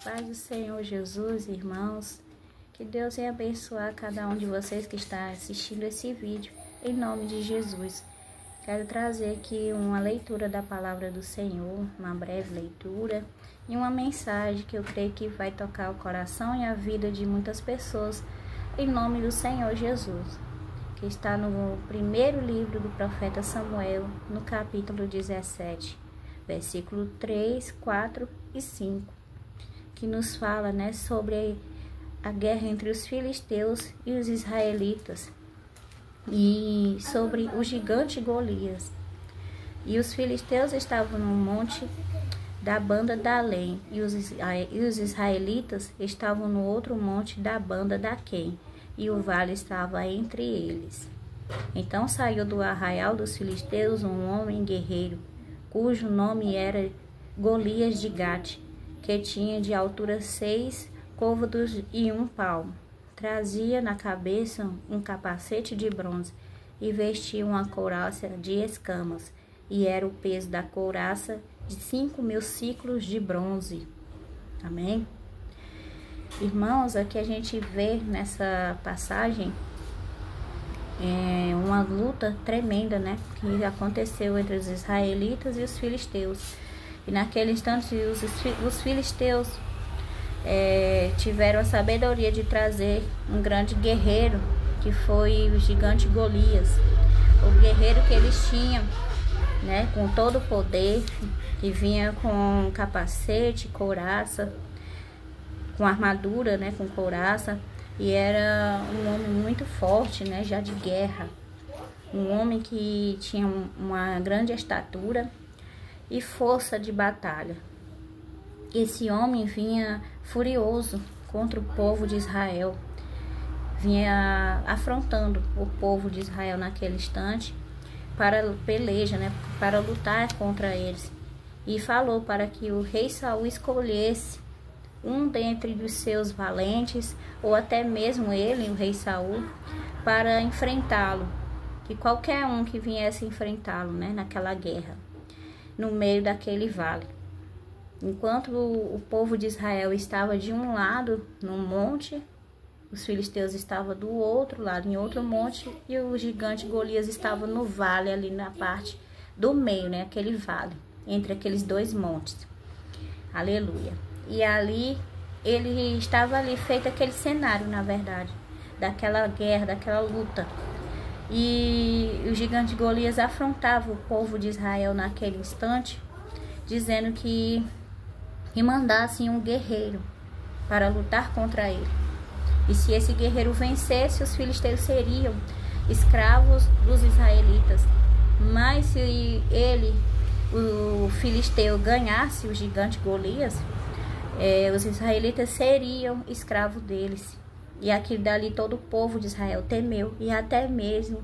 Paz do Senhor Jesus, irmãos. Que Deus venha abençoar cada um de vocês que está assistindo esse vídeo, em nome de Jesus. Quero trazer aqui uma leitura da palavra do Senhor, uma breve leitura e uma mensagem que eu creio que vai tocar o coração e a vida de muitas pessoas, em nome do Senhor Jesus, que está no primeiro livro do profeta Samuel, no capítulo 17, versículo 3, 4 e 5, que nos fala, sobre a guerra entre os filisteus e os israelitas, e sobre o gigante Golias. E os filisteus estavam no monte da banda da Além, e os israelitas estavam no outro monte da banda da Quem, e o vale estava entre eles. Então saiu do arraial dos filisteus um homem guerreiro, cujo nome era Golias de Gate, que tinha de altura 6 côvados e 1 palmo. Trazia na cabeça um capacete de bronze e vestia uma couraça de escamas, e era o peso da couraça de 5.000 ciclos de bronze. Amém? Irmãos, aqui a gente vê nessa passagem uma luta tremenda, que aconteceu entre os israelitas e os filisteus. E naquele instante os filisteus tiveram a sabedoria de trazer um grande guerreiro, que foi o gigante Golias. O guerreiro que eles tinham, com todo o poder, que vinha com capacete, couraça, com armadura, com couraça, e era um homem muito forte, já de guerra. Um homem que tinha uma grande estatura e força de batalha. Esse homem vinha furioso contra o povo de Israel, vinha afrontando o povo de Israel naquele instante para peleja, para lutar contra eles, e falou para que o rei Saul escolhesse um dentre os seus valentes, ou até mesmo ele, o rei Saul, para enfrentá-lo, que qualquer um que viesse enfrentá-lo, naquela guerra, no meio daquele vale. Enquanto o povo de Israel estava de um lado no monte, os filisteus estavam do outro lado, em outro monte, e o gigante Golias estava no vale, ali na parte do meio, aquele vale, entre aqueles dois montes. Aleluia. E ali, ele estava ali, feito aquele cenário, na verdade, daquela guerra, daquela luta. E o gigante Golias afrontava o povo de Israel naquele instante, dizendo que mandassem um guerreiro para lutar contra ele. E se esse guerreiro vencesse, os filisteus seriam escravos dos israelitas. Mas se ele, o filisteu, ganhasse o gigante Golias, os israelitas seriam escravos deles. E aqui dali todo o povo de Israel temeu, e até mesmo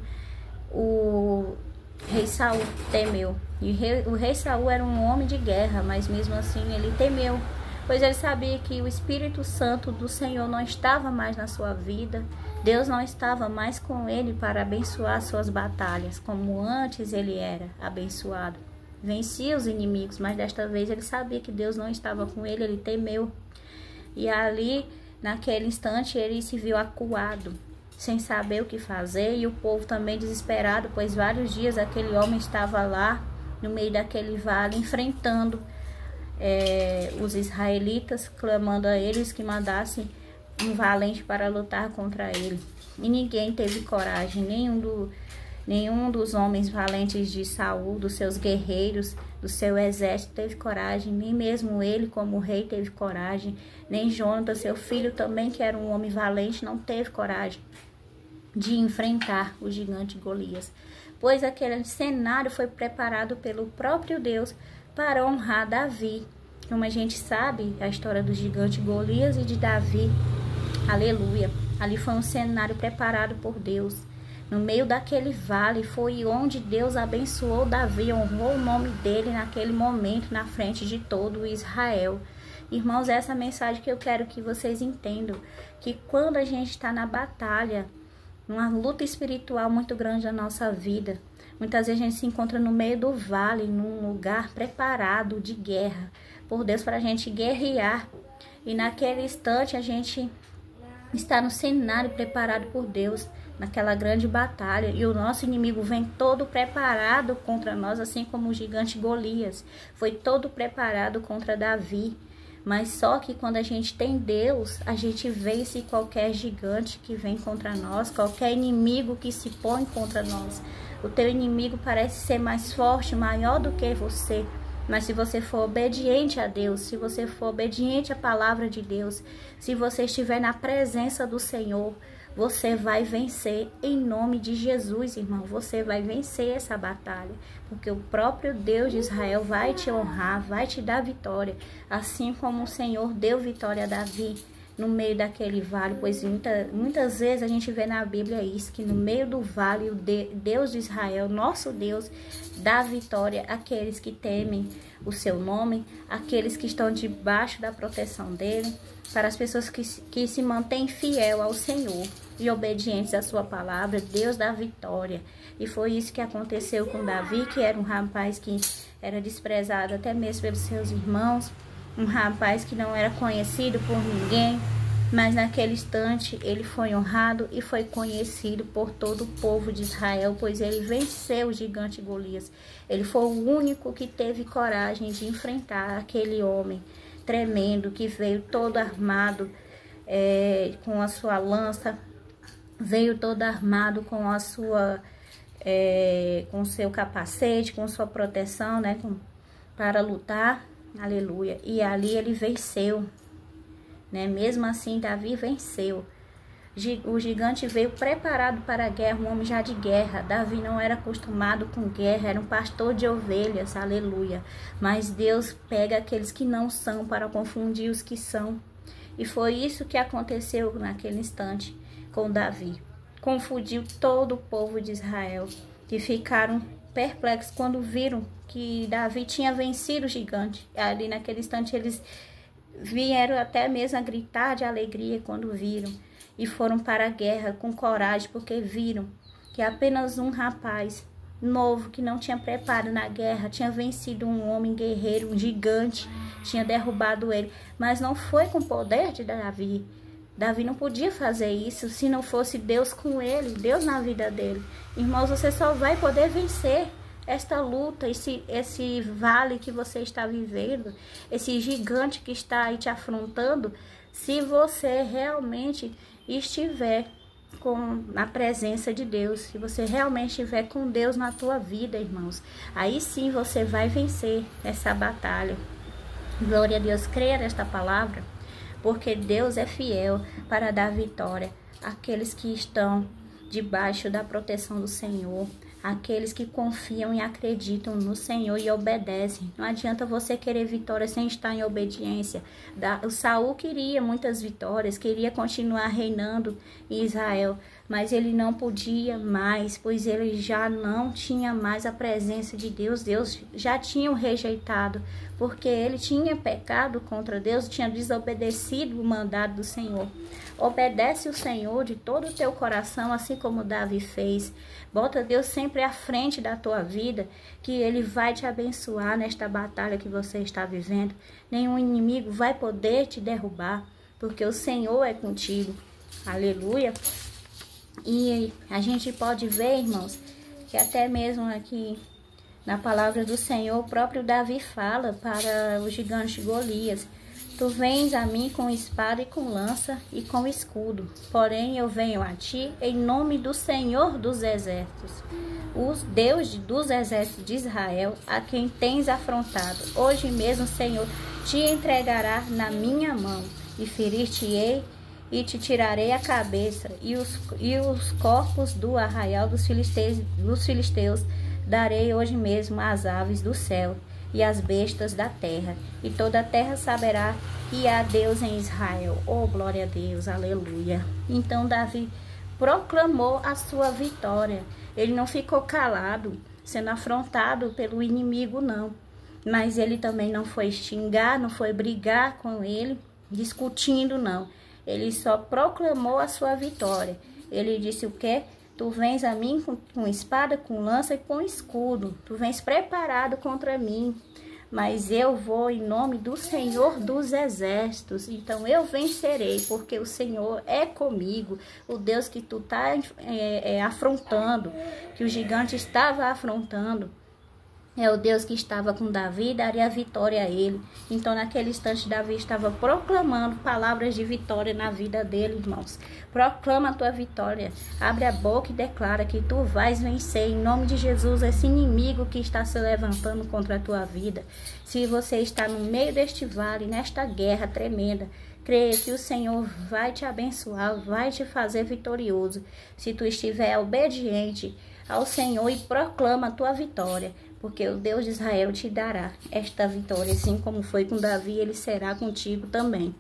o rei Saul temeu. E o rei Saul era um homem de guerra, mas mesmo assim ele temeu, pois ele sabia que o Espírito Santo do Senhor não estava mais na sua vida. Deus não estava mais com ele para abençoar suas batalhas, como antes ele era abençoado. Vencia os inimigos, mas desta vez ele sabia que Deus não estava com ele, ele temeu. E ali, naquele instante, ele se viu acuado, sem saber o que fazer, e o povo também desesperado, pois vários dias aquele homem estava lá, no meio daquele vale, enfrentando os israelitas, clamando a eles que mandassem um valente para lutar contra ele. E ninguém teve coragem, nenhum dos homens valentes de Saul, dos seus guerreiros, do seu exército teve coragem, nem mesmo ele como rei teve coragem, nem Jonatas, seu filho também, que era um homem valente, não teve coragem de enfrentar o gigante Golias, pois aquele cenário foi preparado pelo próprio Deus para honrar Davi. Como a gente sabe, a história do gigante Golias e de Davi, aleluia, ali foi um cenário preparado por Deus. No meio daquele vale foi onde Deus abençoou Davi, honrou o nome dele naquele momento, na frente de todo Israel. Irmãos, essa mensagem que eu quero que vocês entendam, que quando a gente está na batalha, numa luta espiritual muito grande na nossa vida, muitas vezes a gente se encontra no meio do vale, num lugar preparado de guerra por Deus, para a gente guerrear E naquele instante a gente está no cenário preparado por Deus, naquela grande batalha, e o nosso inimigo vem todo preparado contra nós, assim como o gigante Golias foi todo preparado contra Davi. Mas só que quando a gente tem Deus, a gente vence qualquer gigante que vem contra nós, qualquer inimigo que se põe contra nós. O teu inimigo parece ser mais forte, maior do que você, mas se você for obediente a Deus, se você for obediente à palavra de Deus, se você estiver na presença do Senhor, você vai vencer em nome de Jesus, irmão. Você vai vencer essa batalha, porque o próprio Deus de Israel vai te honrar, vai te dar vitória, assim como o Senhor deu vitória a Davi no meio daquele vale, pois muitas vezes a gente vê na Bíblia isso, que no meio do vale o Deus de Israel, nosso Deus, dá vitória àqueles que temem o seu nome, àqueles que estão debaixo da proteção dele, para as pessoas que se mantêm fiel ao Senhor e obedientes à sua palavra, Deus dá vitória. E foi isso que aconteceu com Davi, que era um rapaz que era desprezado até mesmo pelos seus irmãos, um rapaz que não era conhecido por ninguém, mas naquele instante ele foi honrado e foi conhecido por todo o povo de Israel, pois ele venceu o gigante Golias. Ele foi o único que teve coragem de enfrentar aquele homem tremendo, que veio todo armado com a sua lança, veio todo armado com a sua com seu capacete, com sua proteção, né, para lutar. Aleluia. E ali ele venceu, né? Mesmo assim, Davi venceu. O gigante veio preparado para a guerra, um homem já de guerra. Davi não era acostumado com guerra, era um pastor de ovelhas, aleluia. Mas Deus pega aqueles que não são para confundir os que são. E foi isso que aconteceu naquele instante com Davi. Confundiu todo o povo de Israel, que ficaram perplexos quando viram que Davi tinha vencido o gigante. Ali naquele instante eles vieram até mesmo a gritar de alegria quando viram, e foram para a guerra com coragem, porque viram que apenas um rapaz novo, que não tinha preparo na guerra, tinha vencido um homem guerreiro, um gigante, tinha derrubado ele. Mas não foi com o poder de Davi. Davi não podia fazer isso se não fosse Deus com ele, Deus na vida dele. Irmãos, você só vai poder vencer esta luta, esse vale que você está vivendo, esse gigante que está aí te afrontando, se você realmente estiver na presença de Deus, se você realmente estiver com Deus na tua vida, irmãos, aí sim você vai vencer essa batalha. Glória a Deus, creia nesta palavra, porque Deus é fiel para dar vitória àqueles que estão debaixo da proteção do Senhor, aqueles que confiam e acreditam no Senhor e obedecem. Não adianta você querer vitória sem estar em obediência. O Saul queria muitas vitórias, queria continuar reinando em Israel, mas ele não podia mais, pois ele já não tinha mais a presença de Deus. Deus já tinha o rejeitado, porque ele tinha pecado contra Deus, tinha desobedecido o mandado do Senhor. Obedece o Senhor de todo o teu coração, assim como Davi fez. Bota Deus sempre à frente da tua vida, que Ele vai te abençoar nesta batalha que você está vivendo. Nenhum inimigo vai poder te derrubar, porque o Senhor é contigo. Aleluia. E a gente pode ver, irmãos, que até mesmo aqui na palavra do Senhor, o próprio Davi fala para o gigante Golias: tu vens a mim com espada e com lança e com escudo, porém eu venho a ti em nome do Senhor dos exércitos, o Deus dos exércitos de Israel, a quem tens afrontado. Hoje mesmo, Senhor, te entregará na minha mão, e ferir-te-ei, e te tirarei a cabeça, e os corpos do arraial dos filisteus darei hoje mesmo às aves do céu e às bestas da terra, e toda a terra saberá que há Deus em Israel. Oh, glória a Deus, aleluia. Então Davi proclamou a sua vitória. Ele não ficou calado, sendo afrontado pelo inimigo, não. Mas ele também não foi xingar, não foi brigar com ele, discutindo, não. Ele só proclamou a sua vitória. Ele disse o quê? Tu vens a mim com espada, com lança e com escudo. Tu vens preparado contra mim. mas eu vou em nome do Senhor dos Exércitos. Então eu vencerei, porque o Senhor é comigo. O Deus que tu tá afrontando, que o gigante estava afrontando, é o Deus que estava com Davi e daria a vitória a ele. Então, naquele instante, Davi estava proclamando palavras de vitória na vida dele, irmãos. Proclama a tua vitória. Abre a boca e declara que tu vais vencer, em nome de Jesus, esse inimigo que está se levantando contra a tua vida. Se você está no meio deste vale, nesta guerra tremenda, creia que o Senhor vai te abençoar, vai te fazer vitorioso. Se tu estiver obediente ao Senhor e proclama a tua vitória, porque o Deus de Israel te dará esta vitória, assim como foi com Davi, ele será contigo também.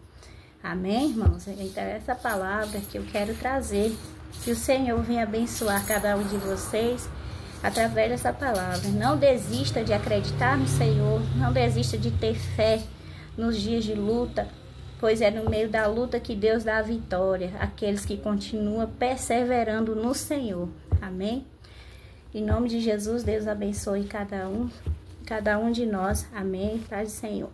Amém, irmãos? Então, essa palavra que eu quero trazer, que o Senhor venha abençoar cada um de vocês através dessa palavra. Não desista de acreditar no Senhor, não desista de ter fé nos dias de luta, pois é no meio da luta que Deus dá a vitória àqueles que continuam perseverando no Senhor. Amém? Em nome de Jesus, Deus abençoe cada um de nós. Amém. Paz do Senhor.